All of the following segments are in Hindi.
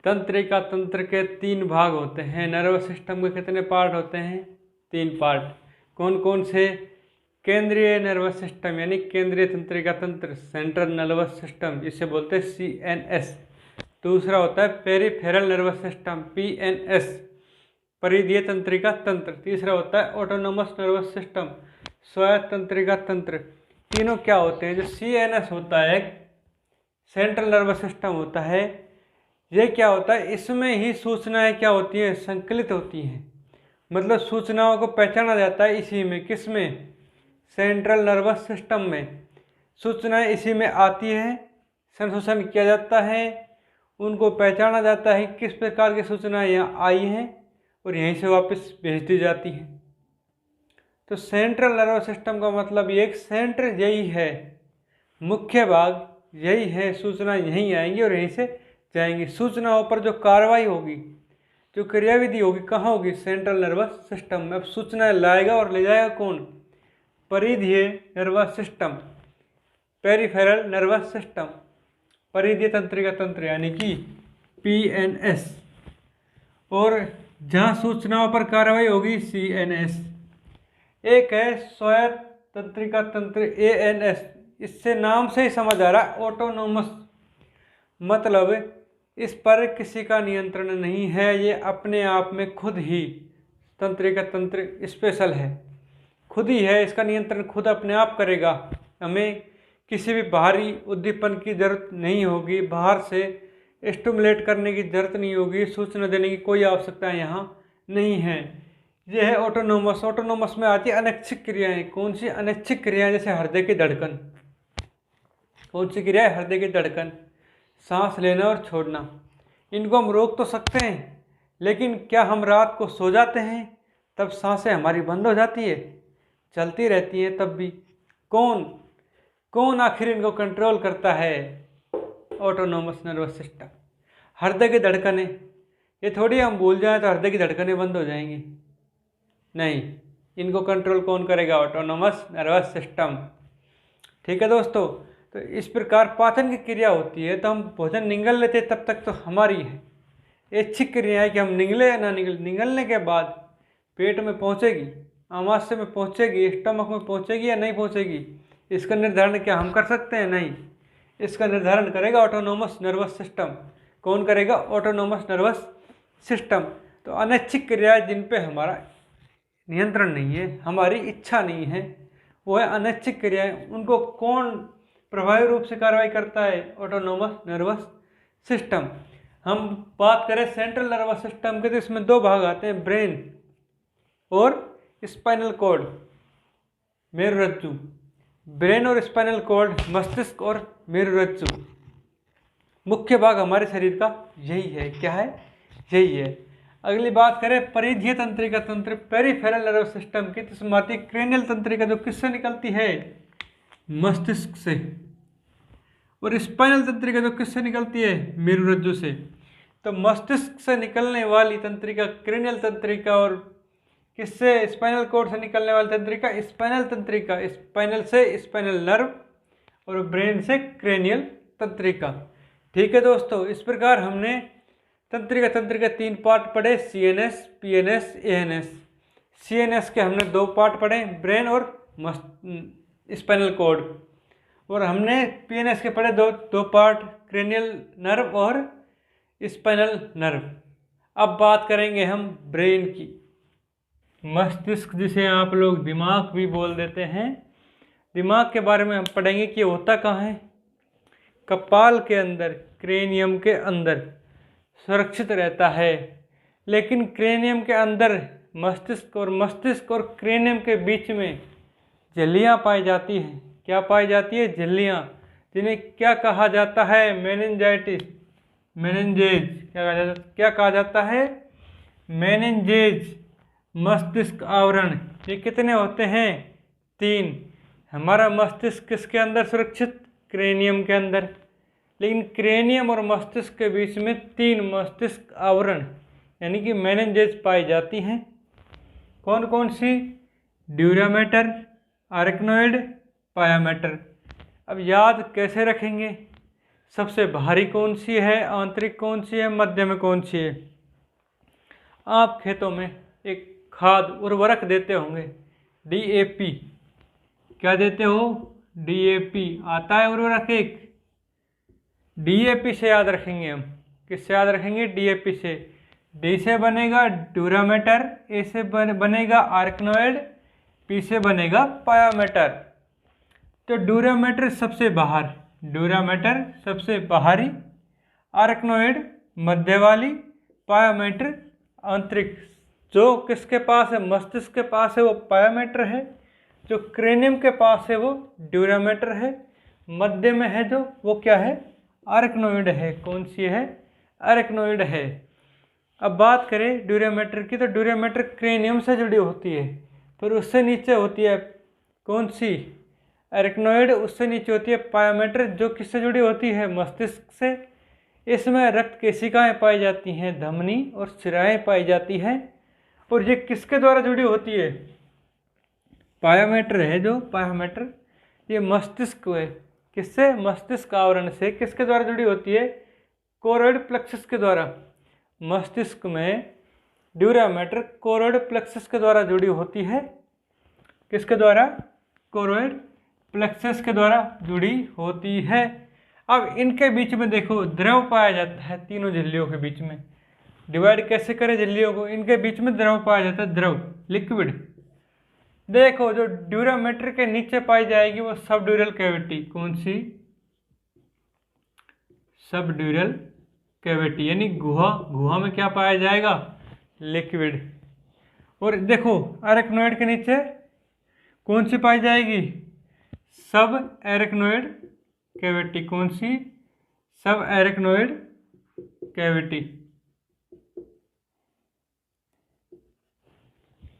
तंत्रिका तंत्र के 3 भाग होते हैं। नर्वस सिस्टम के कितने पार्ट होते हैं? 3 पार्ट। कौन कौन से? केंद्रीय नर्वस सिस्टम यानी केंद्रीय तंत्रिका तंत्र, सेंट्रल नर्वस सिस्टम, जिसे बोलते हैं CNS। दूसरा होता है पेरिफेरल नर्वस सिस्टम, PNS, परिधीय तंत्रिका तंत्र। तीसरा होता है ऑटोनोमस नर्वस सिस्टम, स्वायत्त तंत्रिका तंत्र। तीनों क्या होते हैं? जो CNS होता है, सेंट्रल नर्वस सिस्टम होता है, ये क्या होता है? इसमें ही सूचनाएं क्या होती हैं? संकलित होती हैं। मतलब सूचनाओं को पहचाना जाता है इसी में। किस में? सेंट्रल नर्वस सिस्टम में। सूचनाएं इसी में आती हैं, संशोधन किया जाता है, उनको पहचाना जाता है किस प्रकार की सूचनाएं यहाँ आई हैं और यहीं से वापस भेज दी जाती हैं। तो सेंट्रल नर्वस सिस्टम का मतलब ये एक सेंटर यही है, मुख्य भाग यही है। सूचना यहीं आएंगी और यहीं से जाएंगी। सूचनाओं पर जो कार्रवाई होगी, जो क्रियाविधि होगी, कहाँ होगी? सेंट्रल नर्वस सिस्टम में। अब सूचनाएं लाएगा और ले जाएगा कौन? परिधीय nervous system, peripheral nervous system, परिधीय तंत्रिका तंत्र यानी कि PNS। और जहाँ सूचनाओं पर कार्रवाई होगी CNS। एक है स्वायत्त तंत्रिका तंत्र ANS। इससे नाम से ही समझ आ रहा है, ऑटोनोमस, मतलब इस पर किसी का नियंत्रण नहीं है, ये अपने आप में खुद ही तंत्रिका तंत्र स्पेशल है, खुद ही है, इसका नियंत्रण खुद अपने आप करेगा। हमें किसी भी बाहरी उद्दीपन की जरूरत नहीं होगी, बाहर से स्टिमुलेट करने की जरूरत नहीं होगी, सूचना देने की कोई आवश्यकता यहाँ नहीं है। यह है ऑटोनोमस। ऑटोनोमस में आती है अनैच्छिक क्रियाएं। कौन सी अनैच्छिक क्रियाएं? जैसे हृदय की धड़कन। कौन सी क्रिया है? हृदय की धड़कन, सांस लेना और छोड़ना। इनको हम रोक तो सकते हैं, लेकिन क्या हम रात को सो जाते हैं तब सांसें हमारी बंद हो जाती है? चलती रहती हैं तब भी। कौन आखिर इनको कंट्रोल करता है? Autonomous nervous system. हृदय की धड़कनें, ये थोड़ी हम भूल जाएं तो हृदय की धड़कनें बंद हो जाएंगी, नहीं, इनको कंट्रोल कौन करेगा? Autonomous nervous system. ठीक है दोस्तों, तो इस प्रकार पाचन की क्रिया होती है। तो हम भोजन निगल लेते हैं तब तक तो हमारी है। ऐच्छिक क्रिया है कि हम निगले या ना निगले। निगलने के बाद पेट में पहुंचेगी, आमाशय में पहुंचेगी, स्टमक में पहुंचेगी या नहीं पहुंचेगी, इसका निर्धारण क्या हम कर सकते हैं? नहीं, इसका निर्धारण करेगा ऑटोनोमस नर्वस सिस्टम। कौन करेगा? Autonomous nervous system. तो अनैच्छिक क्रियाएं जिन पे हमारा नियंत्रण नहीं है, हमारी इच्छा नहीं है, वो है अनैच्छिक क्रियाएं। उनको कौन प्रभावी रूप से कार्रवाई करता है? Autonomous nervous system. हम बात करें सेंट्रल नर्वस सिस्टम के, तो इसमें 2 भाग आते हैं, ब्रेन और स्पाइनल कॉर्ड, मेरुरज्जु। ब्रेन और स्पाइनल कॉर्ड, मस्तिष्क और मेरुरज्जु, मुख्य भाग हमारे शरीर का यही है। क्या है? यही है। अगली बात करें परिधीय तंत्रिका तंत्र, पेरिफेरल नर्वस सिस्टम की, तो इसमें आती है क्रेनियल तंत्रिका, जो किससे निकलती है? मस्तिष्क से। और स्पाइनल तंत्रिका जो किससे निकलती है? मेरुरज्जु से। तो मस्तिष्क से निकलने वाली तंत्रिका क्रेनियल तंत्रिका, और किससे? स्पाइनल कॉर्ड से निकलने वाली तंत्रिका स्पाइनल तंत्रिका। स्पाइनल से स्पाइनल नर्व और ब्रेन से क्रेनियल तंत्रिका। ठीक है दोस्तों, इस प्रकार हमने तंत्रिका तंत्र के 3 पार्ट पढ़े, CNS, PNS, ANS। CNS के हमने 2 पार्ट पढ़े, ब्रेन और स्पाइनल कॉर्ड। और हमने PNS के पढ़े दो पार्ट, क्रेनियल नर्व और स्पाइनल नर्व। अब बात करेंगे हम ब्रेन की। मस्तिष्क, जिसे आप लोग दिमाग भी बोल देते हैं, दिमाग के बारे में हम पढ़ेंगे कि होता कहाँ है। कपाल के अंदर, क्रेनियम के अंदर सुरक्षित रहता है। लेकिन क्रेनियम के अंदर मस्तिष्क और क्रेनियम के बीच में झिल्लियाँ पाई जाती हैं। क्या पाई जाती है? झिल्लियाँ, जिन्हें क्या कहा जाता है? मेनिंजाइटिस, मेनिंजेज। क्या कहा जाता है? मेनिंजेज। मस्तिष्क आवरण, ये कितने होते हैं? 3। हमारा मस्तिष्क किसके अंदर सुरक्षित? क्रेनियम के अंदर। लेकिन क्रेनियम और मस्तिष्क के बीच में 3 मस्तिष्क आवरण यानी कि मेनिंजेज पाई जाती हैं। कौन कौन सी? सबसे भारी कौन सी है, आंतरिक कौन सी है, मध्य में कौन सी है। आप खेतों में एक खाद उर्वरक देते होंगे, DAP, क्या देते हो, DAP आता है उर्वरक एक। DAP से याद रखेंगे हम, किससे याद रखेंगे, DAP से। D से बनेगा ड्यूरामेटर, A से बनेगा आर्कनोइड, P से बनेगा पायामेटर। तो ड्यूरामेटर सबसे बाहर, ड्यूरामेटर सबसे बाहरी, आर्कनोइड मध्य वाली, पायामेटर आंतरिक। जो किसके पास है, मस्तिष्क के पास है वो पायामेटर है, जो क्रेनियम के पास है वो ड्यूरामेटर है, मध्य में है जो वो क्या है, आर्कनोइड है। कौन सी है, आर्कनोइड है। अब बात करें ड्यूरामेटर की, तो ड्यूरामेटर क्रेनियम से जुड़ी होती है, फिर उससे नीचे होती है कौन सी, आर्कनोइड, उससे नीचे होती है पायामेटर, जो किससे जुड़ी होती है, मस्तिष्क से। इसमें रक्त केशिकाएं पाई जाती हैं, धमनी और शिराएं पाई जाती हैं। और ये किसके द्वारा जुड़ी होती है, पायामेटर है जो, पायामेटर ये मस्तिष्क है, किससे, मस्तिष्क आवरण से। किसके द्वारा जुड़ी होती है, कोरोइड प्लेक्सस के द्वारा। मस्तिष्क में ड्यूरामेटर कोरोइड प्लेक्सस के द्वारा जुड़ी होती है, किसके द्वारा, कोरोइड प्लेक्सस के द्वारा जुड़ी होती है। अब इनके बीच में देखो द्रव पाया जाता है, तीनों झिल्लियों के बीच में। डिवाइड कैसे करें झिल्लियों को, इनके बीच में द्रव पाया जाता है, द्रव, लिक्विड। देखो जो ड्यूरामेटर के नीचे पाई जाएगी वो सब ड्यूरल कैविटी, कौन सी, सब ड्यूरल कैविटी, यानी गुहा। गुहा में क्या पाया जाएगा, लिक्विड। और देखो आर्कनोइड के नीचे कौन सी पाई जाएगी, सब आर्कनोइड कैविटी। कौन सी, सब आर्कनोइड कैविटी।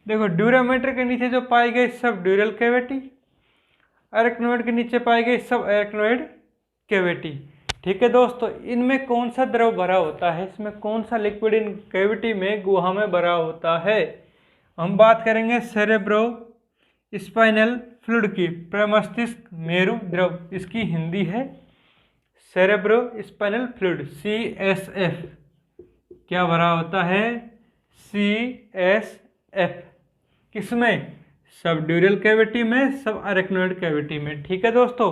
देखो ड्यूरामेटर के नीचे जो पाई गई सब ड्यूरल कैविटी, आर्कनोइड के नीचे पाई गई सब आर्कनोइड कैविटी। ठीक है दोस्तों, इनमें कौन सा द्रव भरा होता है, इसमें कौन सा लिक्विड इन कैविटी में, गुहा में भरा होता है। हम बात करेंगे सेरेब्रो स्पाइनल फ्लूइड की, प्रमस्तिष्क मेरु द्रव, इसकी हिंदी है सेरेब्रो स्पाइनल फ्लूइड, CSF। क्या भरा होता है, CSF। किसमें, सब ड्यूरल कैविटी में, सब आर्कनोइड कैविटी में। ठीक है दोस्तों,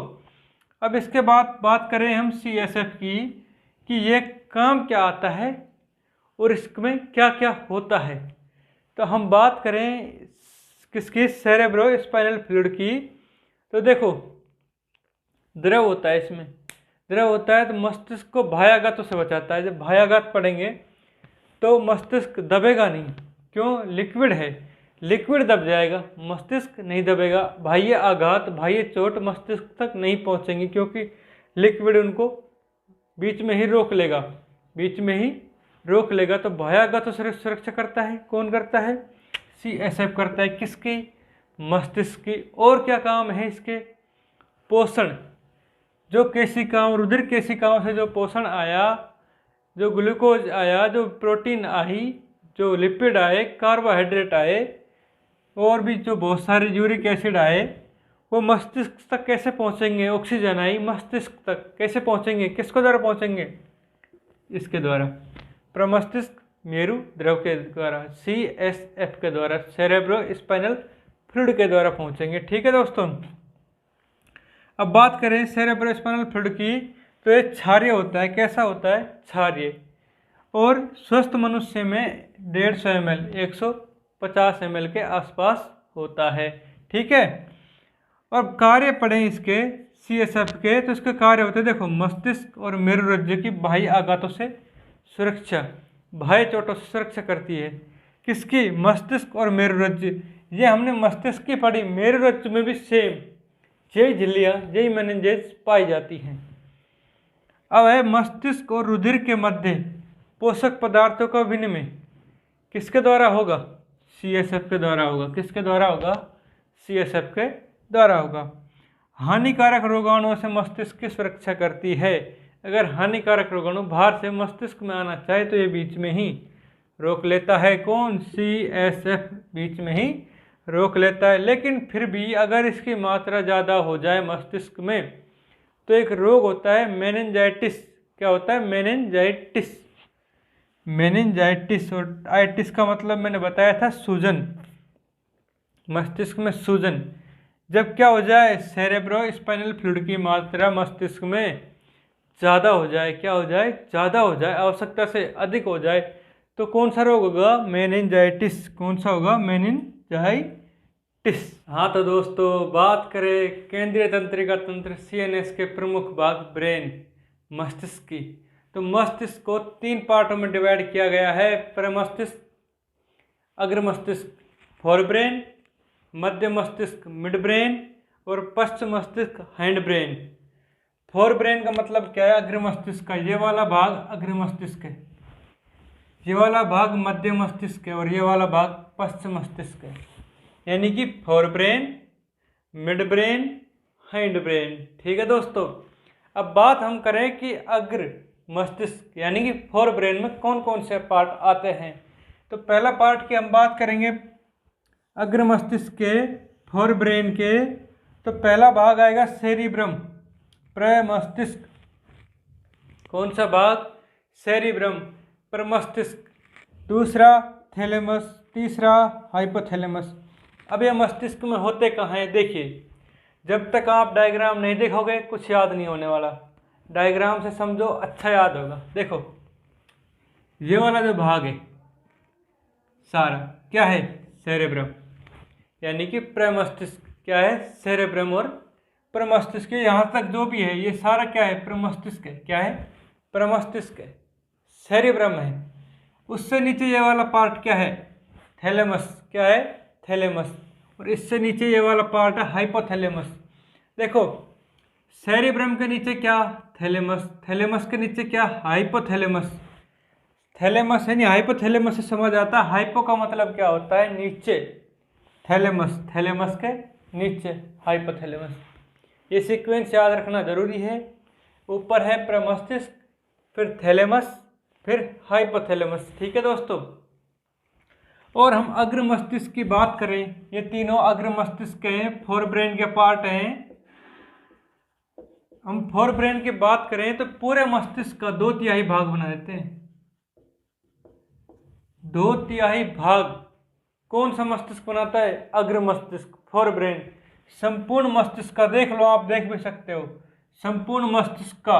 अब इसके बाद बात करें हम CSF की, कि ये काम क्या आता है और इसमें क्या क्या होता है। तो हम बात करें किसकी, सेरेब्रो स्पाइनल फ्लूइड की, तो देखो द्रव होता है, इसमें द्रव होता है तो मस्तिष्क को बाह्याघातों से बचाता है। जब बाह्याघात पड़ेंगे तो मस्तिष्क दबेगा नहीं, क्यों, लिक्विड है, लिक्विड दब जाएगा, मस्तिष्क नहीं दबेगा। बाह्य आघात, बाह्य चोट मस्तिष्क तक नहीं पहुंचेंगी, क्योंकि लिक्विड उनको बीच में ही रोक लेगा, बीच में ही रोक लेगा। तो बाह्याघातों से सुरक्षा करता है, कौन करता है, CSF करता है, किसकी, मस्तिष्क की। और क्या काम है इसके, पोषण, जो केशिकाओं, रुधिर केशिकाओं से जो पोषण आया, जो ग्लूकोज आया, जो प्रोटीन आई, जो लिपिड आए, कार्बोहाइड्रेट आए, और भी जो बहुत सारे यूरिक एसिड आए, वो मस्तिष्क तक कैसे पहुंचेंगे, ऑक्सीजन आई मस्तिष्क तक कैसे पहुंचेंगे, किसके द्वारा पहुंचेंगे, इसके द्वारा, प्रमस्तिष्क मेरु द्रव के द्वारा, CSF के द्वारा, सेरेब्रो स्पाइनल फ्लूइड के द्वारा पहुंचेंगे। ठीक है दोस्तों, अब बात करें सेरेब्रो स्पाइनल फ्लूइड की, तो ये क्षारीय होता है। कैसा होता है, क्षारीय। और स्वस्थ मनुष्य में 150 ml, 150 ml के आसपास होता है। ठीक है, और कार्य पढ़ें इसके CSF के, तो इसके कार्य होते हैं, देखो मस्तिष्क और मेरुरज्जु की बाह्य आघातों से सुरक्षा, बाह्य चोटों से सुरक्षा करती है। किसकी, मस्तिष्क और मेरुरज्जु। ये हमने मस्तिष्क की पढ़ी, मेरुरज्जु में भी सेम यही झिल्लियाँ, यही मेनिंजेस पाई जाती हैं। अब है मस्तिष्क और रुधिर के मध्य पोषक पदार्थों का विनिमय किसके द्वारा होगा, CSF के द्वारा होगा। किसके द्वारा होगा, CSF के द्वारा होगा। हानिकारक रोगाणुओं से मस्तिष्क की सुरक्षा करती है। अगर हानिकारक रोगाणु बाहर से मस्तिष्क में आना चाहे तो ये बीच में ही रोक लेता है। कौन, CSF बीच में ही रोक लेता है। लेकिन फिर भी अगर इसकी मात्रा ज़्यादा हो जाए मस्तिष्क में तो एक रोग होता है मेनिंजाइटिस। क्या होता है? मेनिंजाइटिस। मेनिंजाइटिस, और आइटिस का मतलब मैंने बताया था सूजन, मस्तिष्क में सूजन। जब क्या हो जाए? सेरेब्रो स्पाइनल फ्लूइड की मात्रा मस्तिष्क में ज़्यादा हो जाए। क्या हो जाए? ज़्यादा हो जाए, आवश्यकता से अधिक हो जाए, तो कौन सा रोग होगा? मेनिंजाइटिस। कौन सा होगा? मेनिंजाइटिस। हाँ तो दोस्तों, बात करें केंद्रीय तंत्रिका तंत्र CNS के प्रमुख भाग ब्रेन, मस्तिष्क की, तो मस्तिष्क को 3 पार्टों में डिवाइड किया गया है। प्रमस्तिष्क, अग्र मस्तिष्क फोर ब्रेन, मध्य मस्तिष्क मिड ब्रेन, और पश्चिम मस्तिष्क हैंड ब्रेन। फोर ब्रेन का मतलब क्या है? अग्र मस्तिष्क का ये वाला भाग अग्र मस्तिष्क है, ये वाला भाग मध्य मस्तिष्क है, और ये वाला भाग पश्चिम मस्तिष्क है। यानी कि fore brain, mid brain, hind brain. ठीक है दोस्तों। अब बात हम करें कि अग्र मस्तिष्क यानी कि फोर ब्रेन में कौन कौन से पार्ट आते हैं। तो पहला पार्ट की हम बात करेंगे अग्र मस्तिष्क के, फोर ब्रेन के, तो पहला भाग आएगा सेरिब्रम, प्रमस्तिष्क। कौन सा भाग? सेरिब्रम, प्रमस्तिष्क। दूसरा थैलेमस, तीसरा हाइपोथैलेमस। अब ये मस्तिष्क में होते कहाँ हैं? देखिए, जब तक आप डायग्राम नहीं देखोगे कुछ याद नहीं होने वाला। डायग्राम से समझो, अच्छा याद होगा। देखो, ये वाला जो भाग है सारा क्या है? सेरेब्रम, यानी कि प्रमस्तिष्क। क्या है? सेरेब्रम और प्रमस्तिष्क। यहाँ तक जो भी है ये सारा क्या है? प्रमस्तिष्क है। क्या है? प्रमस्तिष्क है, सेरेब्रम है। उससे नीचे ये वाला पार्ट क्या है? थैलेमस। क्या है? थैलेमस। और इससे नीचे ये वाला पार्ट है हाइपोथैलेमस। देखो, सेरेब्रम के नीचे क्या? थैलेमस। थैलेमस के नीचे क्या? हाइपोथैलेमस। थैलेमस यानी हाइपोथैलेमस से समझ आता है। हाइपो का मतलब क्या होता है? नीचे। थैलेमस, थैलेमस के नीचे हाइपोथैलेमस। ये सीक्वेंस याद रखना जरूरी है। ऊपर है प्रमस्तिष्क, फिर थैलेमस, फिर हाइपोथैलेमस। ठीक है दोस्तों। और हम अग्र मस्तिष्क की बात करें, ये तीनों अग्र मस्तिष्क के फोर ब्रेन के पार्ट हैं। हम फोर ब्रेन की बात करें तो पूरे मस्तिष्क का 2/3 भाग बना देते हैं। 2/3 भाग कौन सा मस्तिष्क बनाता है? अग्र मस्तिष्क, फोर ब्रेन। संपूर्ण मस्तिष्क का देख लो, आप देख भी सकते हो। संपूर्ण मस्तिष्क का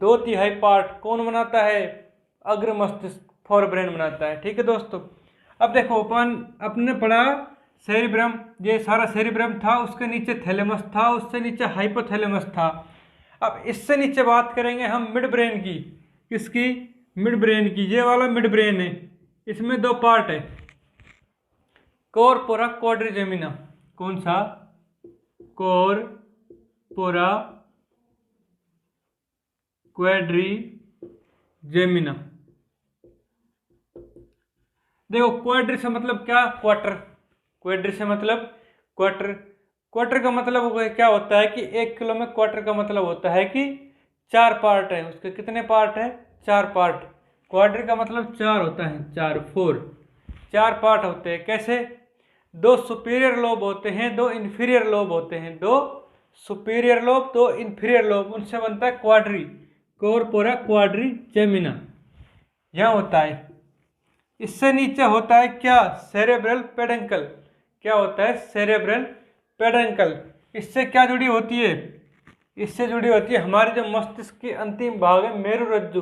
2/3 पार्ट कौन बनाता है? अग्र मस्तिष्क, फोर ब्रेन बनाता है। ठीक है दोस्तों। अब देखो, अपन अपने पढ़ा सेरिब्रम, ये सारा सेरिब्रम था, उसके नीचे थैलेमस था, उससे नीचे हाइपोथैलेमस था। अब इससे नीचे बात करेंगे हम मिड ब्रेन की। किसकी? मिड ब्रेन की। ये वाला मिड ब्रेन है, इसमें 2 पार्ट है, कॉर्पोरा क्वाड्रिजेमिना। कौन सा? Corpora quadrigemina. देखो, क्वाड्री से मतलब क्या? क्वार्टर। क्वाड्री से मतलब क्वार्टर। क्वार्टर का मतलब क्या होता है कि 1 किलो में क्वार्टर का मतलब होता है कि 4 पार्ट है। उसके कितने पार्ट है? 4 पार्ट। क्वाड्री का मतलब 4 होता है, 4, 4। 4 पार्ट होते हैं। कैसे? 2 सुपीरियर लोब होते हैं, 2 इंफीरियर लोब होते हैं। 2 सुपीरियर लोब, 2 इंफीरियर लोब, उनसे बनता है क्वाड्री, कॉर्पोरा क्वाड्रिजेमिना। यह होता है। इससे नीचे होता है क्या? Cerebral peduncle. क्या होता है? Cerebral peduncle. इससे क्या जुड़ी होती है? इससे जुड़ी होती है हमारे जो मस्तिष्क के अंतिम भाग है, मेरुरज्जु,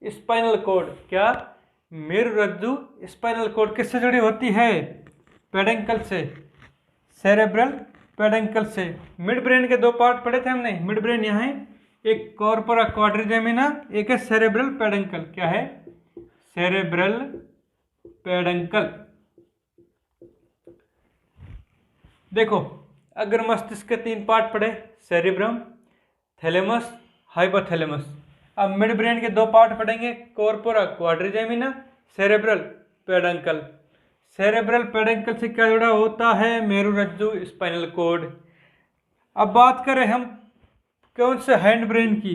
स्पाइनल कॉर्ड। क्या? मेरुरज्जु, स्पाइनल कॉर्ड। किससे जुड़ी होती है? पेडंकल से, सेरेब्रल पेडंकल से। मिड ब्रेन के 2 पार्ट पढ़े थे हमने। मिड ब्रेन यहाँ है, एक कॉर्पोरा क्वाड्रिजेमिना, एक है सेरेब्रल पेडंकल। क्या है? Cerebral peduncle. देखो, अगर मस्तिष्क के 3 पार्ट पढ़े, सेरिब्रम, थैलेमस, हाइपोथैलेमस। अब मिड ब्रेन के 2 पार्ट पढ़ेंगे, corpora quadrigemina, cerebral peduncle. Cerebral peduncle से क्या जुड़ा होता है? मेरुरज्जु, स्पाइनल कॉर्ड। अब बात करें हम कौन से? हैंड ब्रेन की,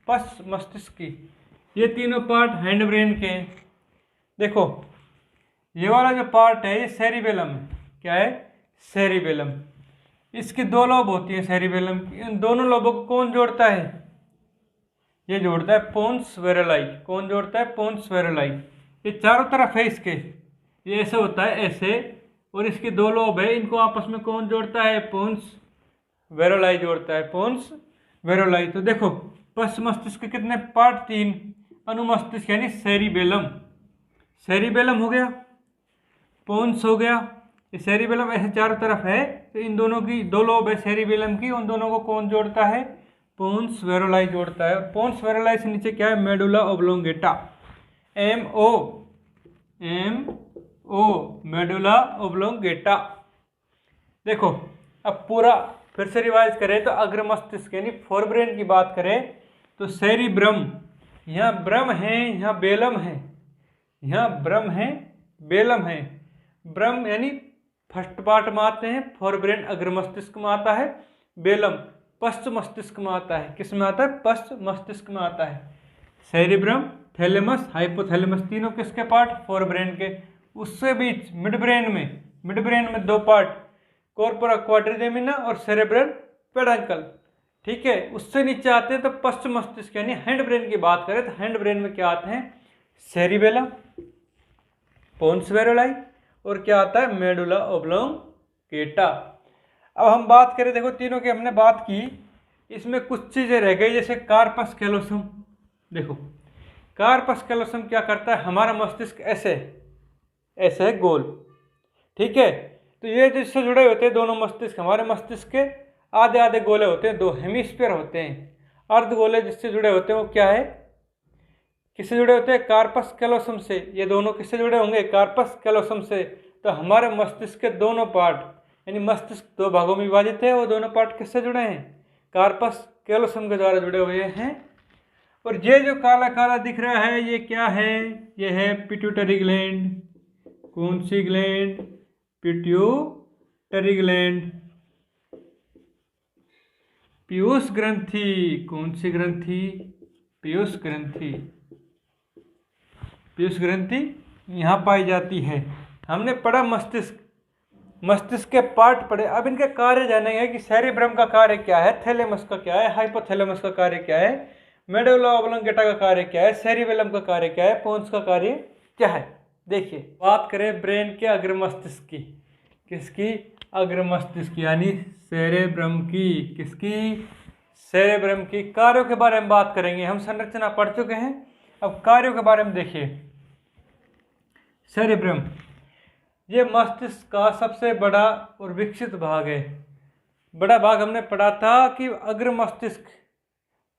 पश्च मस्तिष्क की। ये तीनों पार्ट हैंड ब्रेन के हैं। देखो, ये वाला जो पार्ट है ये सेरिबेलम है। क्या है? सेरिबेलम। इसकी दो लोब होती है सेरिबेलम की। इन दोनों लोबों को कौन जोड़ता है? ये जोड़ता है पोन्स वेरेलाई। कौन जोड़ता है? पोन्स वेरेलाई। ये चारों तरफ है इसके, ये ऐसे होता है ऐसे, और इसके दो लोब है, इनको आपस में कौन जोड़ता है? पोन्स वेरेलाई जोड़ता है, पोन्स वेरेलाई। तो देखो पश्च मस्तिष्क के कितने पार्ट? 3। अनुमस्तिष्क यानी सेरिबेलम, सेरिबेलम हो गया, पोन्स हो गया, ये सेरिबेलम ऐसे चारों तरफ है। तो इन दोनों की दो लोब है सेरिबेलम की, उन दोनों को कौन जोड़ता है? पोन्स वेरेलाई जोड़ता है। और पोन्स वेरेलाई से नीचे क्या है? Medulla oblongata, MO medulla oblongata. देखो अब पूरा फिर से रिवाइज करें तो अग्र मस्तिष्क यानी फोरब्रेन की बात करें तो सेरिब्रम, यहाँ ब्रम है, यहाँ बेलम है, यहाँ ब्रम है, बेलम है। ब्रम यानी फर्स्ट पार्ट में आते हैं, फोरब्रेन अग्र मस्तिष्क में आता है, बेलम पश्च मस्तिष्क में आता है। किस में आता है? पश्च मस्तिष्क में आता है। सेरिब्रम, थैलेमस, हाइपोथैलेमस, तीनों किसके पार्ट? फोरब्रेन के। उससे बीच मिड ब्रेन में दो पार्ट, कॉर्पोरा क्वाड्रिजेमिना और सेरेब्रल पेडंकल। ठीक है, उससे नीचे आते हैं तो पश्च मस्तिष्क यानी हैंड ब्रेन की बात करें तो हैंड ब्रेन में क्या आते हैं? सेरिबेलम, पोन्स वेरेलाई और क्या आता है? Medulla oblongata. अब हम बात करें, देखो तीनों की हमने बात की, इसमें कुछ चीजें रह गई जैसे कार्पस कैलोसम। देखो कार्पस कैलोसम क्या करता है? हमारा मस्तिष्क ऐसे ऐसे है गोल, ठीक है, तो ये जिससे जुड़े होते हैं दोनों मस्तिष्क, हमारे मस्तिष्क के आधे आधे गोले होते हैं, दो हेमिस्फीयर होते हैं। अर्ध गोले जिससे जुड़े होते हैं वो क्या है? किससे जुड़े होते हैं? कार्पस कैलोसम से। ये दोनों किससे जुड़े होंगे? कार्पस कैलोसम से। तो हमारे मस्तिष्क के दोनों पार्ट यानी मस्तिष्क दो भागों में विभाजित है, वो दोनों पार्ट किससे जुड़े हैं? कार्पस कैलोसम के द्वारा जुड़े हुए हैं। और ये जो काला काला दिख रहा है ये क्या है? ये है पिट्यूटरी ग्लैंड। कौन सी ग्लैंड? Pituitary gland. पीयूष ग्रंथि। कौन सी ग्रंथि? पीयूष ग्रंथि। पीयूष ग्रंथि यहाँ पाई जाती है। हमने पढ़ा मस्तिष्क, मस्तिष्क के पार्ट पढ़े। अब इनके कार्य जानेंगे कि सेरिब्रम का कार्य क्या है, थैलेमस का क्या है, हाइपोथैलेमस का कार्य क्या है, मेडुला ओब्लोंगेटा का कार्य क्या है, सेरिबेलम का कार्य क्या है, पोन्स का कार्य क्या है। देखिए बात करें ब्रेन के अग्र मस्तिष्क की। किसकी? अग्र मस्तिष्क यानी सेरेब्रम की। किसकी? सेरेब्रम की। कार्यों के बारे में बात करेंगे। हम संरचना पढ़ चुके हैं, अब कार्यों के बारे में देखिए। सेरेब्रम ये मस्तिष्क का सबसे बड़ा और विकसित भाग है। बड़ा भाग हमने पढ़ा था कि अग्र मस्तिष्क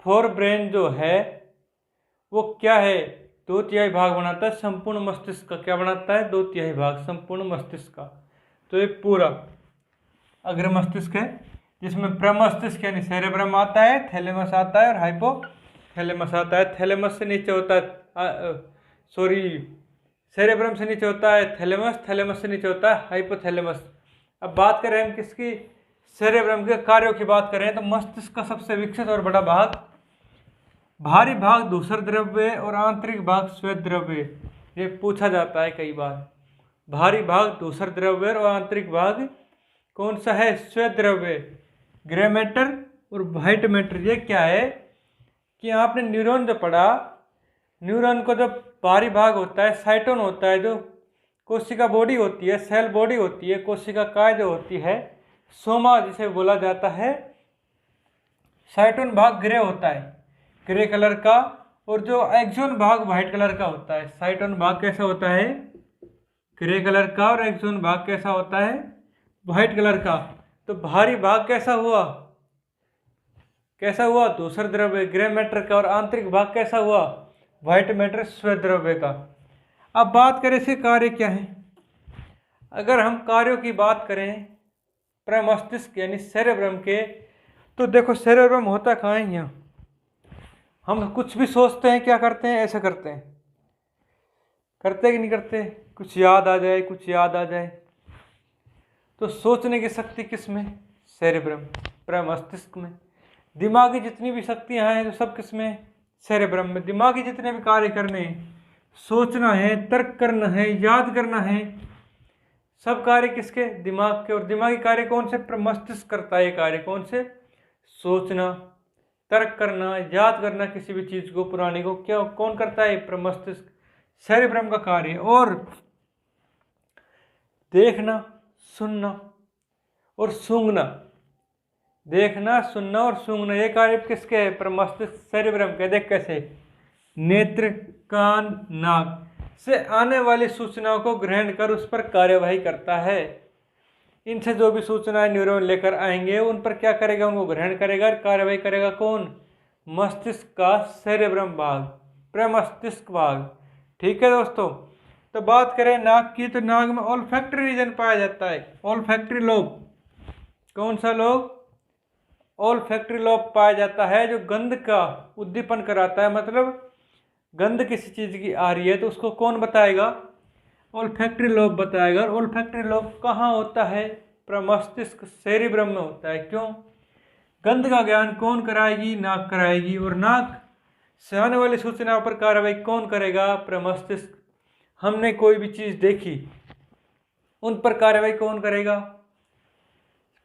फोर ब्रेन जो है वो क्या है? 2/3 भाग बनाता है संपूर्ण मस्तिष्क का। क्या बनाता है? 2/3 भाग संपूर्ण मस्तिष्क का। तो ये पूरा अग्र मस्तिष्क है जिसमें प्रमस्तिष्क यानी सेरेब्रम आता है, थैलेमस आता है और हाइपोथैलेमस आता है। थैलेमस से नीचे होता है सेरेब्रम से नीचे होता है थैलेमस, थैलेमस से नीचे होता है हाइपोथैलेमस। अब बात करें हम किसकी? सेरेब्रम के कार्यों की बात करें तो मस्तिष्क का सबसे विकसित और बड़ा भाग, भारी भाग धूसर द्रव्य और आंतरिक भाग श्वेत द्रव्य। ये पूछा जाता है कई बार। भारी भाग धूसर द्रव्य और आंतरिक भाग कौन सा है? श्वेत द्रव्य। ग्रे मैटर और व्हाइट मैटर। ये क्या है कि आपने न्यूरॉन जो पढ़ा, न्यूरॉन को जो बाहरी भाग होता है साइटोन होता है, जो कोशिका बॉडी होती है, सेल बॉडी होती है, कोशिका काय जो होती है, सोमा जिसे बोला जाता है, साइटोन भाग ग्रे होता है, ग्रे कलर का, और जो एक्सोन भाग व्हाइट कलर का होता है। साइटोन भाग कैसा होता है? ग्रे कलर का, और एक्सोन भाग कैसा होता है? व्हाइट कलर का। तो भारी भाग कैसा हुआ? कैसा हुआ? धूसर द्रव्य ग्रे मैटर का। और आंतरिक भाग कैसा हुआ? व्हाइट मैटर श्वेत द्रव्य का। अब बात करें इसके कार्य क्या है। अगर हम कार्यों की बात करें प्रमस्तिष्क यानी सेरेब्रम के, तो देखो सेरेब्रम होता कहाँ है? यहाँ हम कुछ भी सोचते हैं क्या करते हैं? ऐसा करते हैं, करते कि नहीं करते? कुछ याद आ जाए, कुछ याद आ जाए तो सोचने की शक्ति किस में? सेरेब्रम, प्रमस्तिष्क में। दिमागी जितनी भी शक्तियाँ हैं तो सब किस में? सेरेब्रम में। दिमागी जितने भी कार्य करने हैं, सोचना है, तर्क करना है, याद करना है, सब कार्य किसके? दिमाग के। और दिमागी कार्य कौन से? मस्तिष्क करता है ये कार्य। कौन से? सोचना, तर्क करना, याद करना किसी भी चीज को, पुराने को, क्या कौन करता है? मस्तिष्क, सेरिब्रम का कार्य। और देखना, सुनना और सूंघना, देखना, सुनना और सूंघना, ये कार्य किसके है? मस्तिष्क, सेरिब्रम के। देख कैसे, नेत्र, कान, नाक से आने वाली सूचनाओं को ग्रहण कर उस पर कार्यवाही करता है। इनसे जो भी सूचनाएं न्यूरॉन लेकर आएंगे उन पर क्या करेगा? उनको ग्रहण करेगा। कार्यवाही करेगा कौन? मस्तिष्क का सेरिब्रम भाग, प्रमस्तिष्क भाग। ठीक है दोस्तों। तो बात करें नाक की, तो नाक में ओल्फैक्टरी रीजन पाया जाता है, ओल्फैक्टरी लोब। कौन सा लोब? ओल्फैक्टरी लोब पाया जाता है, जो गंध का उद्दीपन कराता है। मतलब गंध किसी चीज की आ रही है तो उसको कौन बताएगा? ओल्फैक्टरी लोब बताएगा। और ओल्फैक्टरी लोब कहाँ होता है? प्रमस्तिष्क, सेरिब्रम में होता है। क्यों? गंध का ज्ञान कौन कराएगी? नाक कराएगी। और नाक से आने वाली सूचनाओं पर कार्रवाई कौन करेगा? प्रमस्तिष्क। हमने कोई भी चीज देखी, उन पर कार्रवाई कौन करेगा?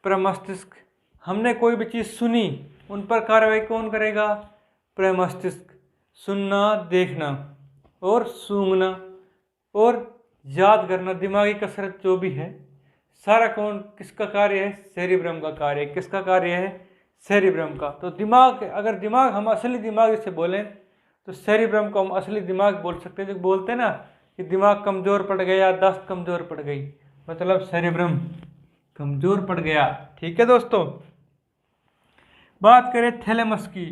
प्रमस्तिष्क। हमने कोई भी चीज सुनी, उन पर कार्रवाई कौन करेगा? प्रमस्तिष्क। सुनना, देखना और सूंघना और याद करना, दिमागी कसरत जो भी है, सारा कौन किसका कार्य है? सेरिब्रम का कार्य। किसका कार्य है? सेरिब्रम का। तो दिमाग, अगर दिमाग हम असली दिमाग से बोलें तो सेरिब्रम को हम असली दिमाग बोल सकते हैं। जो बोलते हैं ना कि दिमाग कमजोर पड़ गया, दस्त कमजोर पड़ गई, मतलब सेरिब्रम कमजोर पड़ गया। ठीक है दोस्तों। बात करें थैलेमस की,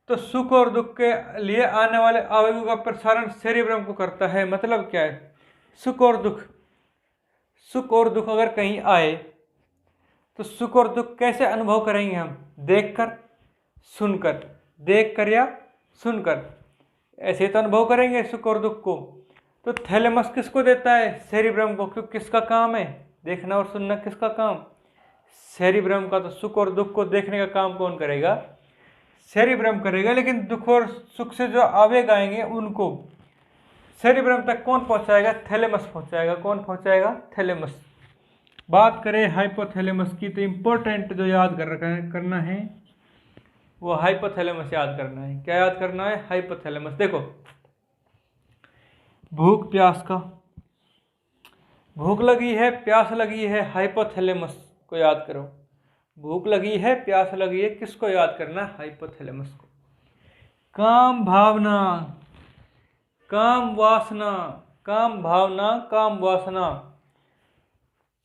तो सुख और दुख के लिए आने वाले आवेगों का प्रसारण सेरिब्रम को करता है। मतलब क्या है? सुख और दुख, सुख और दुख अगर कहीं आए तो सुख और दुख कैसे अनुभव करेंगे हम? देखकर, सुनकर। देखकर या सुनकर, ऐसे तो अनुभव करेंगे सुख और दुख को। तो थैलेमस किसको देता है? सेरिब्रम को। क्यों? किसका काम है? देखना और सुनना किसका काम? सेरिब्रम का। तो सुख और दुख को देखने का काम कौन करेगा? सेरिब्रम करेगा। लेकिन दुख और सुख से जो आवेग आएंगे उनको सेरिब्रम तक कौन पहुंचाएगा? थैलेमस पहुंचाएगा। कौन पहुंचाएगा? थैलेमस। बात करें हाइपोथैलेमस की, तो इंपॉर्टेंट जो याद करना है वो हाइपोथैलेमस याद करना है। क्या याद करना है? हाइपोथैलेमस। देखो, भूख प्यास का, भूख लगी है, प्यास लगी है, हाइपोथैलेमस को याद करो। भूख लगी है, प्यास लगी है, किसको याद करना? हाइपोथैलेमस को। काम भावना, काम वासना, काम भावना, काम वासना,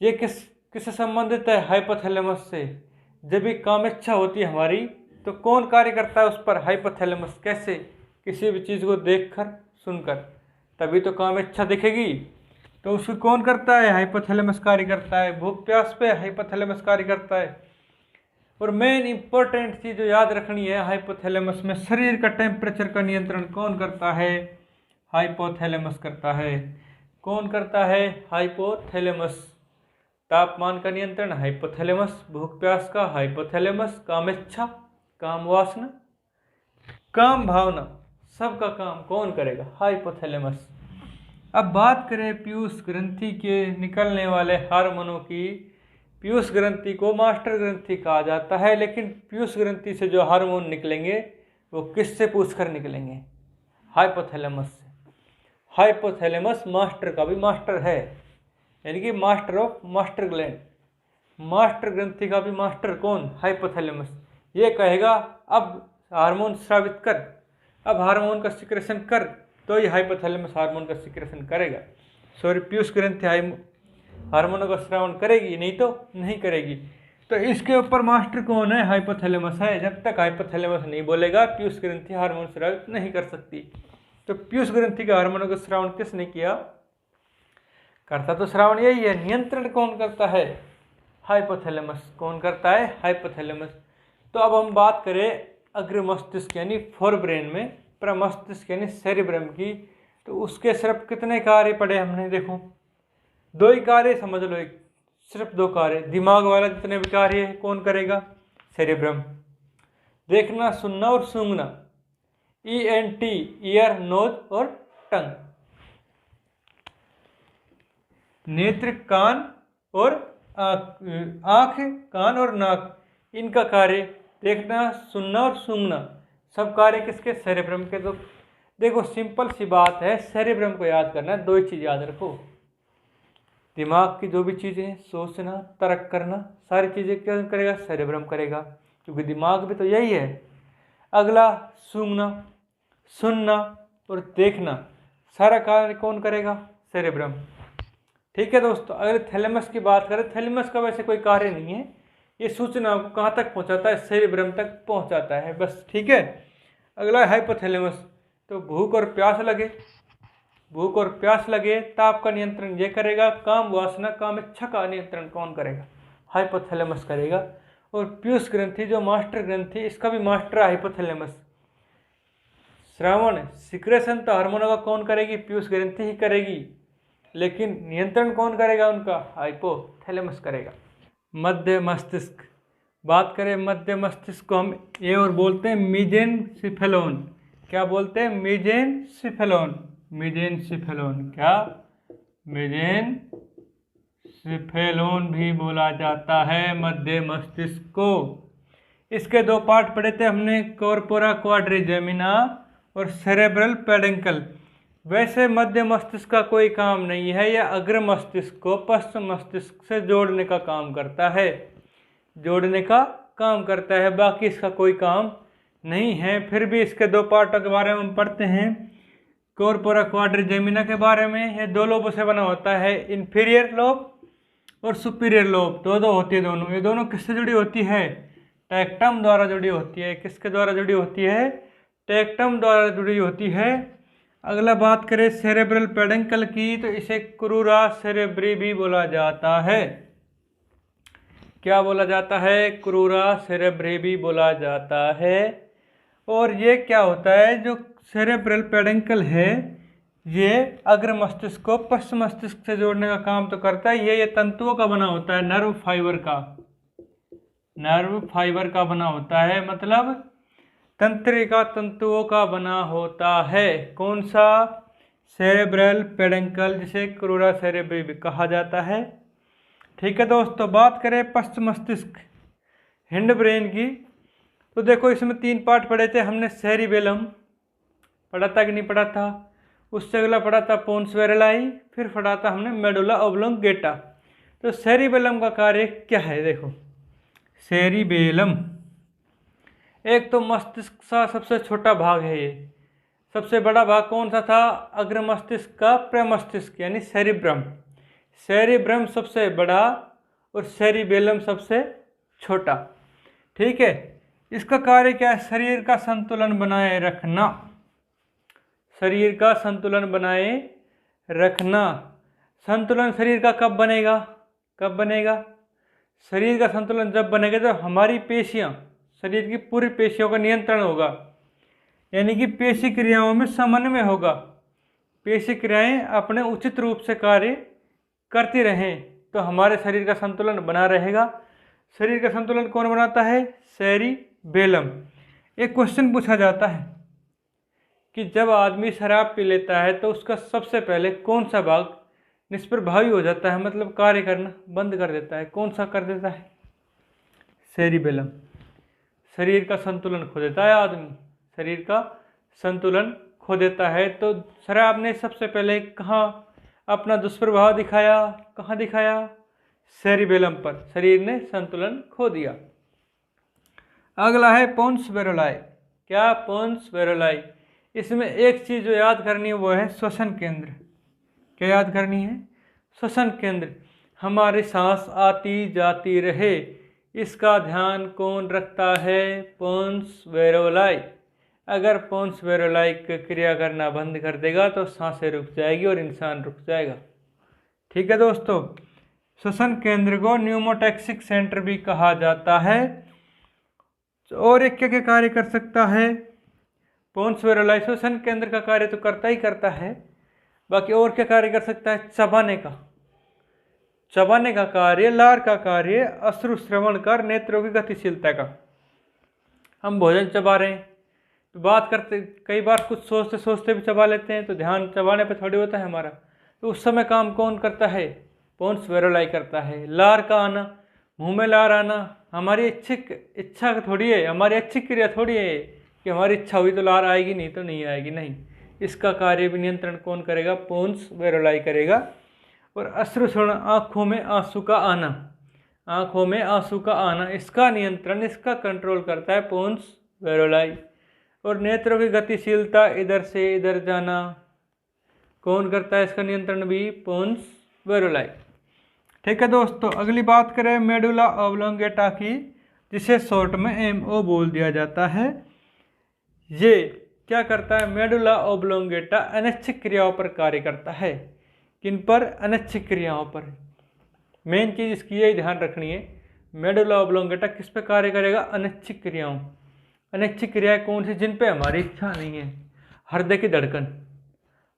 ये किससे संबंधित है? हाइपोथैलेमस से। जब भी काम इच्छा होती है हमारी तो कौन कार्य करता है उस पर? हाइपोथैलेमस। कैसे? किसी भी चीज को देखकर, सुनकर, तभी तो काम इच्छा दिखेगी। तो उसको कौन करता है? हाइपोथैलेमस कार्य करता है। भूख प्यास पे हाइपोथैलेमस कार्य करता है। और मेन इंपॉर्टेंट चीज जो याद रखनी है, हाइपोथैलेमस में शरीर का टेम्परेचर का नियंत्रण कौन करता है? हाइपोथैलेमस करता है। कौन करता है? हाइपोथैलेमस। तापमान का नियंत्रण हाइपोथैलेमस, भूख प्यास का हाइपोथैलेमस, काम इच्छा, काम वासना, काम भावना, सबका काम कौन करेगा? हाइपोथैलेमस। अब बात करें पीयूष ग्रंथि के निकलने वाले हार्मोनों की। पीयूष ग्रंथि को मास्टर ग्रंथि कहा जाता है, लेकिन पीयूष ग्रंथि से जो हार्मोन निकलेंगे वो किससे पूछकर निकलेंगे? हाइपोथैलेमस से। हाइपोथैलेमस मास्टर का भी मास्टर है, यानी कि master of master gland. Master ग्रंथि का भी मास्टर कौन? हाइपोथैलेमस। ये कहेगा अब हार्मोन स्रावित कर, अब हार्मोन का सिक्रेशन कर, तो ये हाइपोथैलेमस हार्मोन का सिक्रेशन करेगा। सॉरी, पीयूष ग्रंथि हार्मोनों का श्रावण करेगी, नहीं तो नहीं करेगी। तो इसके ऊपर मास्टर कौन है? हाइपोथैलेमस है। जब तक हाइपोथैलेमस नहीं बोलेगा पीयूष ग्रंथि हार्मोन स्रावित नहीं कर सकती। तो पीयूष ग्रंथि के हार्मोनों का श्रावण किसने किया? करता तो श्रावण यही है। नियंत्रण कौन करता है? हाइपोथैलेमस। कौन करता है? हाइपोथैलेमस। तो अब हम बात करें अग्र मस्तिष्क यानी फोर ब्रेन में प्रमस्तिष्क यानी सेरिब्रम की, तो उसके सिर्फ कितने कार्य पढ़े हमने? देखो, दो ही कार्य समझ लो, एक सिर्फ दो कार्य। दिमाग वाला जितने भी कार्य है कौन करेगा? सेरिब्रम। देखना, सुनना और सूंघना, ENT, ईयर, नोज और टंग। नेत्र, कान और आँख, कान और नाक, इनका कार्य देखना, सुनना और सूंघना, सब कार्य किसके? सेरेब्रम के। तो देखो सिंपल सी बात है, सेरेब्रम को याद करना, दो ही चीज़ याद रखो, दिमाग की जो भी चीज़ें, सोचना, तर्क करना, सारी चीज़ें क्या करेगा? सेरेब्रम करेगा, क्योंकि दिमाग भी तो यही है। अगला सूंघना, सुनना और देखना, सारा कार्य कौन करेगा? सेरेब्रम। ठीक है दोस्तों, अगर थैलेमस की बात करें, थैलेमस का वैसे कोई कार्य नहीं है, ये सूचना को कहाँ तक पहुँचाता है? सेरेब्रम तक पहुँचाता है बस। ठीक है, अगला हाइपोथैलेमस। तो भूख और प्यास लगे, भूख और प्यास लगे, ताप का नियंत्रण ये करेगा। काम वासना, काम इच्छा का नियंत्रण कौन करेगा? हाइपोथैलेमस करेगा। और पीयूष ग्रंथि जो मास्टर ग्रंथि, इसका भी मास्टर है हाइपोथैलेमस। श्रावण सिक्रेशन तो हार्मोनों का कौन करेगी? पीयूष ग्रंथि ही करेगी, लेकिन नियंत्रण कौन करेगा उनका? हाइपोथैलेमस करेगा। मध्य मस्तिष्क, बात करें मध्य मस्तिष्क को हम ये और बोलते हैं मीजेनसिफेलोन। क्या बोलते हैं? मीजेनसिफेलोन। मीजेनसिफेलोन, क्या? मीजेनसिफेलोन भी बोला जाता है मध्य मस्तिष्क को। इसके दो पार्ट पढ़े थे हमने, कॉर्पोरा क्वाड्रिजेमिना और सेरेब्रल पेडंकल। वैसे मध्य मस्तिष्क का कोई काम नहीं है, यह अग्र मस्तिष्क को पश्चिम मस्तिष्क से जोड़ने का काम करता है, जोड़ने का काम करता है, बाकी इसका कोई काम नहीं है। फिर भी इसके दो पार्टों के बारे में हम पढ़ते हैं। कॉर्पोरा क्वाड्रिजेमिना के बारे में, यह दो लोबों से बना होता है, इन्फीरियर लोब और सुपीरियर लोब, दो होती है दोनों। ये दोनों किससे जुड़ी होती है? टेक्टम द्वारा जुड़ी होती है। किसके द्वारा जुड़ी होती है? टेक्टम द्वारा जुड़ी होती है। अगला बात करें सेरेब्रल पेडंकल की, तो इसे क्रूरा सेरेब्री भी बोला जाता है। क्या बोला जाता है? क्रूरा सेरेब्री भी बोला जाता है। और ये क्या होता है? जो सेरेब्रल पेडंकल है, ये अग्र मस्तिष्क को पश्चिम मस्तिष्क से जोड़ने का काम तो करता है। ये तंतुओं का बना होता है, नर्व फाइबर का, नर्व फाइबर का बना होता है, मतलब तंत्रिका तंतुओं का बना होता है। कौन सा? सेरेब्रल पेडंकल, जिसे क्रूरा सेरेब्री भी कहा जाता है। ठीक है दोस्तों, बात करें पश्चिम मस्तिष्क, हिंड ब्रेन की, तो देखो इसमें तीन पार्ट पढ़े थे हमने। सेरिबेलम पढ़ा था कि नहीं पढ़ा था? उससे अगला पढ़ा था पोन्स वेरेलाई, फिर पढ़ा था हमने मेडुला ऑब्लोंगेटा। तो सेरिबेलम का कार्य क्या है? देखो सेरिबेलम एक तो मस्तिष्क का सबसे छोटा भाग है। ये सबसे बड़ा भाग कौन सा था? अग्र मस्तिष्क का प्रमस्तिष्क यानी सेरिब्रम। सेरिब्रम सबसे बड़ा और सेरिबेलम सबसे छोटा। ठीक है, इसका कार्य क्या है? शरीर का संतुलन बनाए रखना, शरीर का संतुलन बनाए रखना। संतुलन शरीर का कब बनेगा? कब बनेगा? शरीर का संतुलन जब बनेगा जब हमारी पेशियां, शरीर की पूरी पेशियों का नियंत्रण होगा, यानी कि पेशी क्रियाओं में समन्वय होगा, पेशी क्रियाएं अपने उचित रूप से कार्य करती रहें, तो हमारे शरीर का संतुलन बना रहेगा। शरीर का संतुलन कौन बनाता है? सेरिबेलम। एक क्वेश्चन पूछा जाता है कि जब आदमी शराब पी लेता है तो उसका सबसे पहले कौन सा भाग निष्प्रभावी हो जाता है, मतलब कार्य करना बंद कर देता है? कौन सा कर देता है? सेरिबेलम। शरीर का संतुलन खो देता है आदमी, शरीर का संतुलन खो देता है। तो शराब ने सबसे पहले कहाँ अपना दुष्प्रभाव दिखाया? कहाँ दिखाया? सेरिबेलम पर। शरीर ने संतुलन खो दिया। अगला है पोन्स वेरेलाई। क्या? पोन्स वेरेलाई। इसमें एक चीज़ जो याद करनी है वो है श्वसन केंद्र। क्या याद करनी है? श्वसन केंद्र। हमारी सांस आती जाती रहे, इसका ध्यान कौन रखता है? पोन्स वेरेलाई। अगर पोन्स वेरेलाई क्रिया करना बंद कर देगा तो सांसें रुक जाएगी और इंसान रुक जाएगा। ठीक है दोस्तों, श्वसन केंद्र को न्यूमोटैक्सिक सेंटर भी कहा जाता है। और एक क्या क्या कार्य कर सकता है? पोन्स वेरेलाई श्वसन केंद्र का कार्य तो करता ही करता है, बाकी और क्या कार्य कर सकता है? चबाने का, चबाने का कार्य, लार का कार्य, अश्रु श्रवण कर, नेत्रों की गतिशीलता का। हम भोजन चबा रहे हैं तो बात करते, कई बार कुछ सोचते सोचते भी चबा लेते हैं, तो ध्यान चबाने पे थोड़ी होता है हमारा, तो उस समय काम कौन करता है? पोन्स वेरोलाई करता है। लार का आना, मुंह में लार आना हमारी इच्छा थोड़ी है, हमारी अच्छी क्रिया थोड़ी है कि हमारी इच्छा हुई तो लार आएगी, नहीं तो नहीं आएगी, नहीं। इसका कार्य भी नियंत्रण कौन करेगा? पोन्स वेरोलाई करेगा। और अश्रुसरण, आँखों में आंसू का आना, आँखों में आंसू का आना, इसका नियंत्रण, इसका कंट्रोल करता है पोन्स वेरोलाई। और नेत्रों की गतिशीलता, इधर से इधर जाना, कौन करता है इसका नियंत्रण भी? पोन्स वेरोलाई। ठीक है दोस्तों, अगली बात करें मेडुला ऑब्लोंगेटा की, जिसे शॉर्ट में MO बोल दिया जाता है। ये क्या करता है? मेडुला ऑब्लोंगेटा अनैच्छिक क्रियाओं पर कार्य करता है। किन पर? अनैच्छिक क्रियाओं पर। मेन चीज इसकी यही ध्यान रखनी है, मेडुला ऑब्लोंगेटा किस पे कार्य करेगा? अनैच्छिक क्रियाओं। अनैच्छिक क्रियाएं कौन सी? जिन पे हमारी इच्छा नहीं है। हृदय की धड़कन,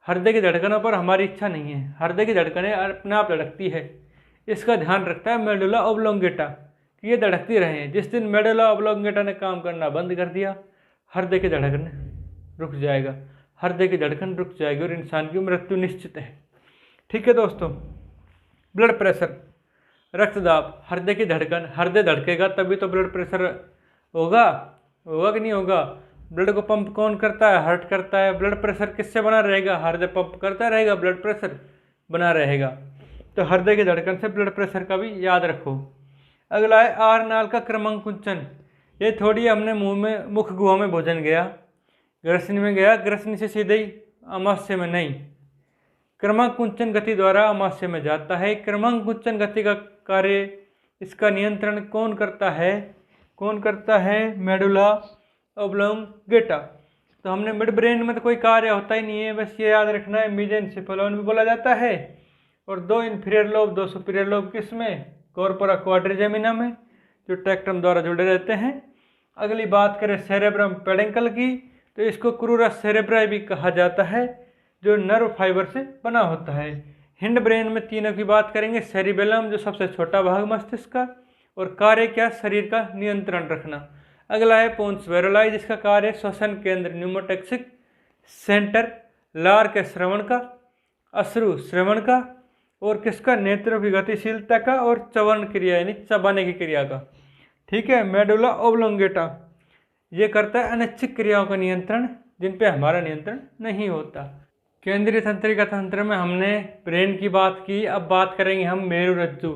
हृदय की धड़कनों पर हमारी इच्छा नहीं है, हृदय की धड़कनें अपने आप धड़कती है, इसका ध्यान रखता है मेडुला ऑब्लोंगेटा कि ये धड़कती रहे। जिस दिन मेडुला ऑब्लोंगेटा ने काम करना बंद कर दिया, हृदय की धड़कन रुक जाएगा, हृदय की धड़कन रुक जाएगी और इंसान की मृत्यु निश्चित है। ठीक है दोस्तों, ब्लड प्रेशर, रक्तदाब, हृदय की धड़कन, हृदय धड़केगा तभी तो ब्लड प्रेशर होगा, होगा कि नहीं होगा? ब्लड को पंप कौन करता है? हार्ट करता है। ब्लड प्रेशर किससे बना रहेगा? हृदय पंप करता रहेगा, ब्लड प्रेशर बना रहेगा। तो हृदय की धड़कन से ब्लड प्रेशर का भी याद रखो। अगला है आहार नाल का क्रमांकुंचन। ये थोड़ी हमने मुंह में, मुख गुहा में भोजन गया, ग्रसनी में गया, ग्रसनी से सीधे ही आमाशय में नहीं, क्रमांकुंचन गति द्वारा आमाशय में जाता है। क्रमांकुंचन गति का कार्य, इसका नियंत्रण कौन करता है? कौन करता है? Medulla oblongata. तो हमने मिड ब्रेन में तो कोई कार्य होता ही नहीं है, बस ये याद रखना है मेसेंसेफलोन भी बोला जाता है। और 2 इंफीरियर लोब, 2 सुपीरियर लोब किस में? कॉर्पोरा क्वाड्रिजेमिना में, जो टेक्टम द्वारा जुड़े रहते हैं। अगली बात करें सेरेब्रम पेडेंकल की, तो इसको क्रूरस सेरेब्राई भी कहा जाता है, जो नर्व फाइबर से बना होता है। हिंड ब्रेन में तीनों की बात करेंगे। सेरिबेलम, जो सबसे छोटा भाग मस्तिष्क का, और कार्य क्या? शरीर का नियंत्रण रखना। अगला है पोन्स वेरोलाई, जिसका कार्य श्वसन केंद्र, न्यूमोटैक्सिक सेंटर, लार के श्रवण का, अश्रु श्रवण का, और किसका? नेत्रों की गतिशीलता का, और चवन क्रिया यानी चबाने की क्रिया का। ठीक है, मेडुला ऑब्लोंगेटा ये करता है अनैच्छिक क्रियाओं का नियंत्रण, जिन पे हमारा नियंत्रण नहीं होता। केंद्रीय तंत्रिका तंत्र में हमने ब्रेन की बात की, अब बात करेंगे हम मेरुरज्जु,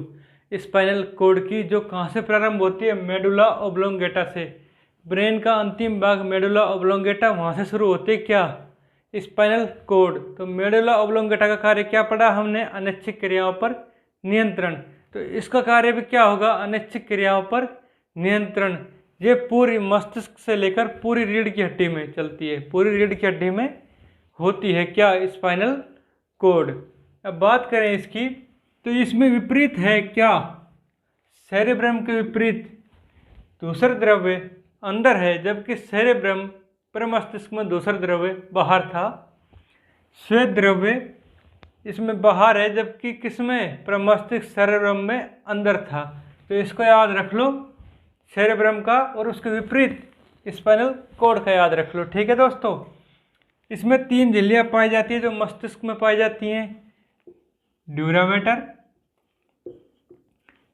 स्पाइनल कॉर्ड की, जो कहाँ से प्रारंभ होती है? मेडुला ऑब्लोंगेटा से। ब्रेन का अंतिम भाग मेडुला ऑब्लोंगेटा, वहाँ से शुरू होती है क्या? Spinal cord. तो मेडुला ऑब्लोंगेटा का कार्य क्या पढ़ा हमने? अनैच्छिक क्रियाओं पर नियंत्रण। तो इसका कार्य भी क्या होगा? अनैच्छिक क्रियाओं पर नियंत्रण। ये पूरी मस्तिष्क से लेकर पूरी रीढ़ की हड्डी में चलती है, पूरी रीढ़ की हड्डी में होती है क्या? Spinal cord. अब बात करें इसकी, तो इसमें विपरीत है क्या? सेरेब्रम के विपरीत दूसरा द्रव्य अंदर है, जबकि सेरेब्रम प्रमस्तिष्क में दूसरा द्रव्य बाहर था। श्वेत द्रव्य इसमें बाहर है, जबकि किसमें? प्रमस्तिष्क सेरेब्रम में अंदर था। तो इसको याद रख लो, सेरेब्रम का, और उसके विपरीत स्पाइनल कॉर्ड का याद रख लो। ठीक है दोस्तों, इसमें 3 झिल्लियाँ पाई जाती है जो मस्तिष्क में पाई जाती हैं। ड्यूरा मैटर,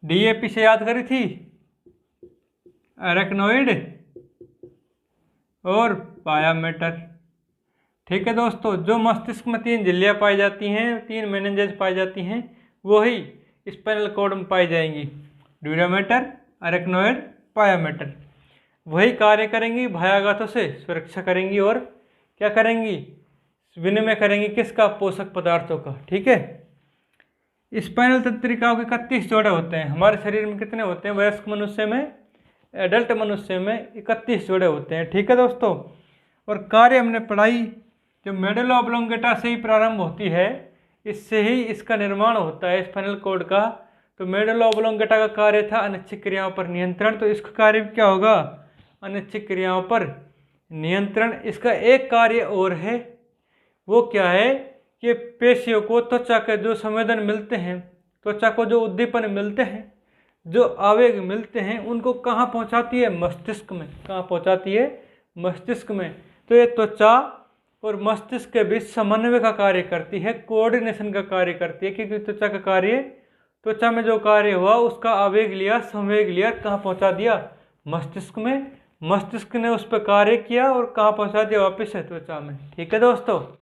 DAP से याद करी थी, अरेक्नोइड और पाया मैटर। ठीक है दोस्तों, जो मस्तिष्क में 3 झिल्लियाँ पाई जाती हैं, 3 मेनिंजेस पाई जाती हैं, वही स्पाइनल कॉर्ड में पाई जाएंगी। ड्यूरा मैटर, अरेक्नोइड, पाया मैटर। वही कार्य करेंगी, भयाघातों से सुरक्षा करेंगी, और क्या करेंगी? विनिमय करेंगी किसका? पोषक पदार्थों का। ठीक है, स्पाइनल तंत्रिकाओं के 31 जोड़े होते हैं। हमारे शरीर में कितने होते हैं? वयस्क मनुष्य में, एडल्ट मनुष्य में 31 जोड़े होते हैं। ठीक है दोस्तों, और कार्य हमने पढ़ाई जो मेडुला ऑब्लोंगेटा से ही प्रारंभ होती है, इससे ही इसका निर्माण होता है स्पाइनल कॉर्ड का। तो मेडुला ऑब्लोंगेटा का कार्य था अनैच्छिक क्रियाओं पर नियंत्रण, तो इसका कार्य क्या होगा? अनैच्छिक क्रियाओं पर नियंत्रण। इसका एक कार्य और है, वो क्या है कि पेशियों को, त्वचा के जो संवेदन मिलते हैं, त्वचा को जो उद्दीपन मिलते हैं, जो आवेग मिलते हैं, उनको कहाँ पहुँचाती है? मस्तिष्क में। कहाँ पहुँचाती है? मस्तिष्क में। तो ये त्वचा और मस्तिष्क के बीच समन्वय का कार्य करती है, कोऑर्डिनेशन का कार्य करती है, क्योंकि त्वचा का कार्य त्वचा में जो कार्य हुआ उसका आवेग लिया, संवेग लिया, कहाँ पहुंचा दिया? मस्तिष्क में। मस्तिष्क ने उस पर कार्य किया और कहाँ पहुंचा दिया? वापस से त्वचा में। ठीक है दोस्तों।